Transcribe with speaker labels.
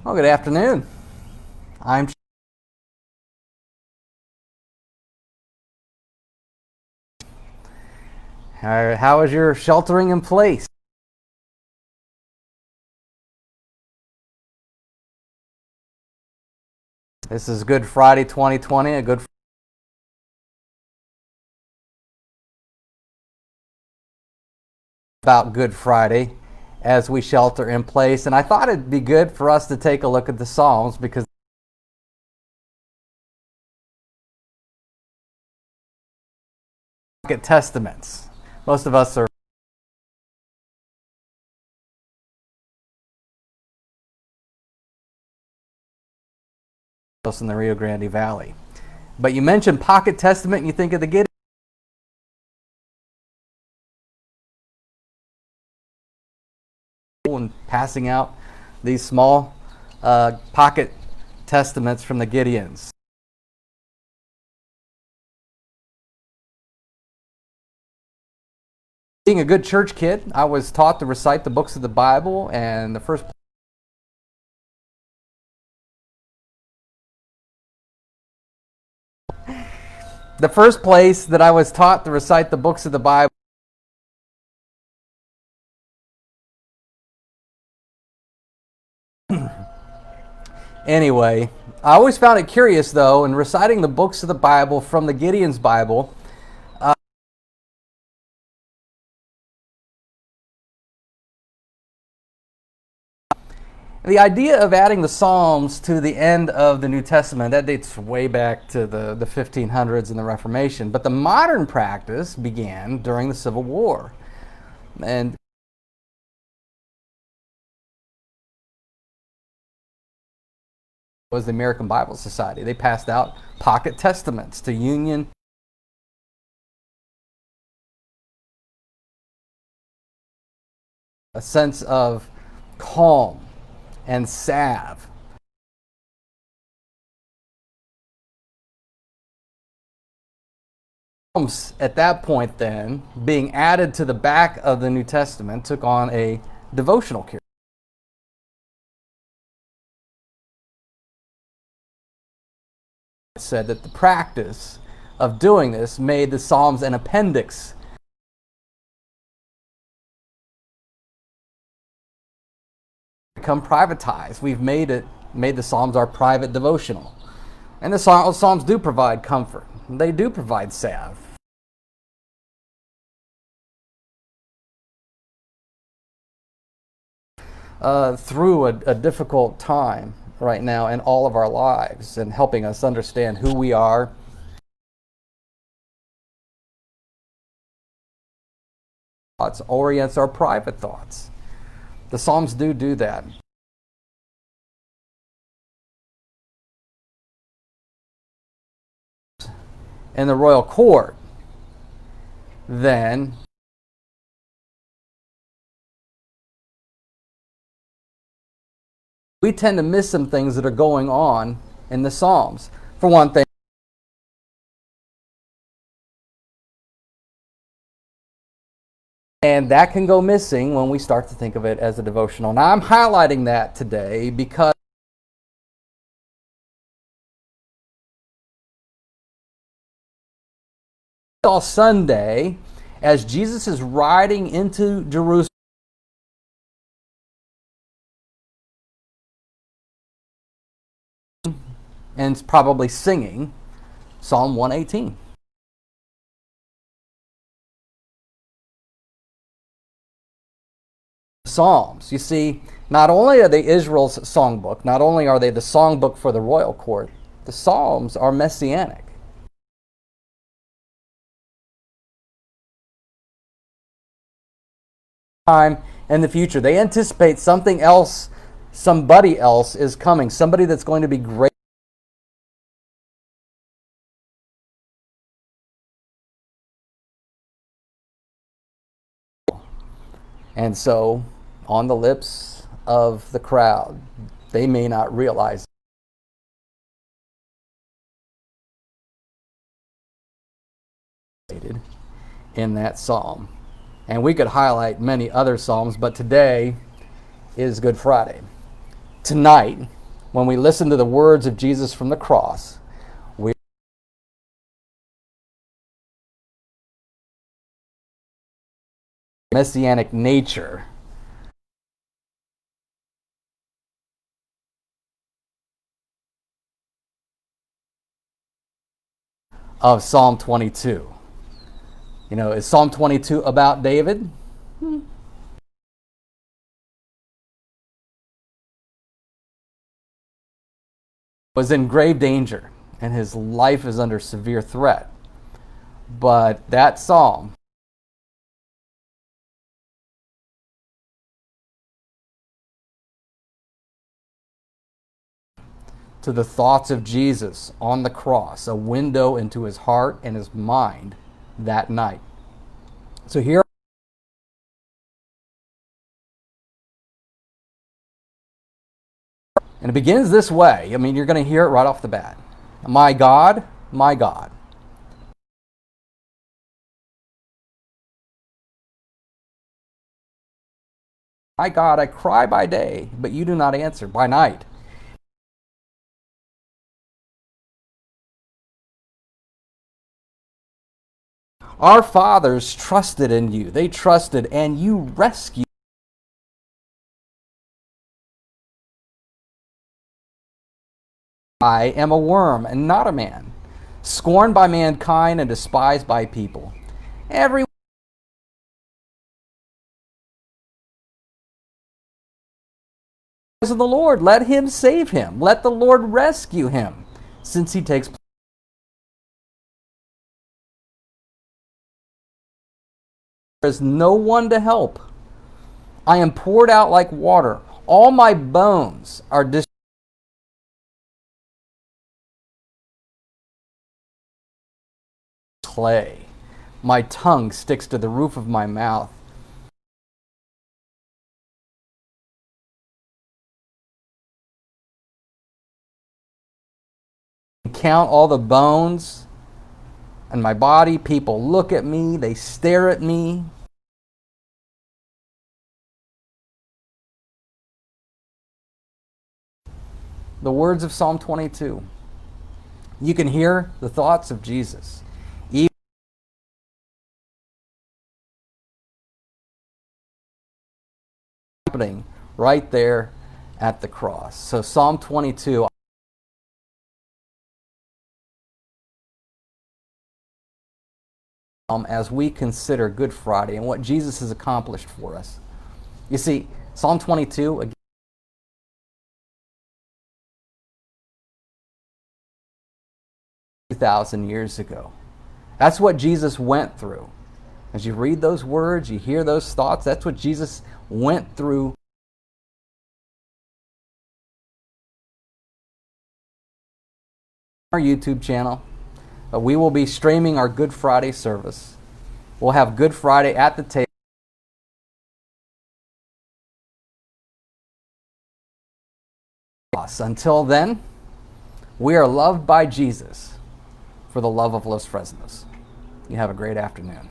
Speaker 1: Well, good afternoon. I'm How is your sheltering in place? This is Good Friday 2020, a good about Good Friday as we shelter in place. And I thought it'd be good for us to take a look at the Psalms because at testaments. Most of us are in the Rio Grande Valley. But you mentioned Pocket Testament and you think of the Gideon and passing out these small pocket testaments from the Gideons. Being a good church kid, I was taught to recite the books of the Bible, and the first place that I was taught to recite the books of the Bible anyway, I always found it curious though in reciting the books of the Bible from the Gideon's Bible. The idea of adding the Psalms to the end of the New Testament, that dates way back to the 1500s and the Reformation. But the modern practice began during the Civil War. And it was the American Bible Society. They passed out pocket testaments to Union a sense of calm and salve. At that point then, being added to the back of the New Testament, took on a devotional character. It said that the practice of doing this made the Psalms an appendix become privatized. We've made the Psalms our private devotional. And the Psalms do provide comfort. They do provide salve. Through a difficult time right now in all of our lives and helping us understand who we are. Thoughts orients our private thoughts. The Psalms do that. In the royal court, then we tend to miss some things that are going on in the Psalms. For one thing, and that can go missing when we start to think of it as a devotional. Now, I'm highlighting that today because all Sunday, as Jesus is riding into Jerusalem, and probably singing Psalm 118. Psalms. You see, not only are they Israel's songbook, not only are they the songbook for the royal court, the Psalms are messianic. Time in the future. They anticipate something else, somebody else is coming, somebody that's going to be great. And so, on the lips of the crowd, they may not realize in that psalm. And we could highlight many other psalms, but today is Good Friday. Tonight, when we listen to the words of Jesus from the cross, we messianic nature of Psalm 22. You know, is Psalm 22 about David? Was in grave danger and his life is under severe threat. But that psalm to the thoughts of Jesus on the cross, a window into his heart and his mind that night. So here, and it begins this way. I mean, you're going to hear it right off the bat. My God, my God. My God, I cry by day, but you do not answer. By night, our fathers trusted in you. They trusted and you rescued. I am a worm and not a man, scorned by mankind and despised by people. Every of the Lord, let him save him. Let the Lord rescue him, since he takes place. There is no one to help. I am poured out like water. All my bones are clay. My tongue sticks to the roof of my mouth. Count all the bones in my body. People look at me, they stare at me. The words of Psalm 22. You can hear the thoughts of Jesus. Even happening right there at the cross. So Psalm 22. As we consider Good Friday and what Jesus has accomplished for us. You see, Psalm 22, again, 2,000 years ago. That's what Jesus went through. As you read those words, you hear those thoughts, that's what Jesus went through. Our YouTube channel. We will be streaming our Good Friday service. We'll have Good Friday at the table. Until then, we are loved by Jesus for the love of Los Fresnos. You have a great afternoon.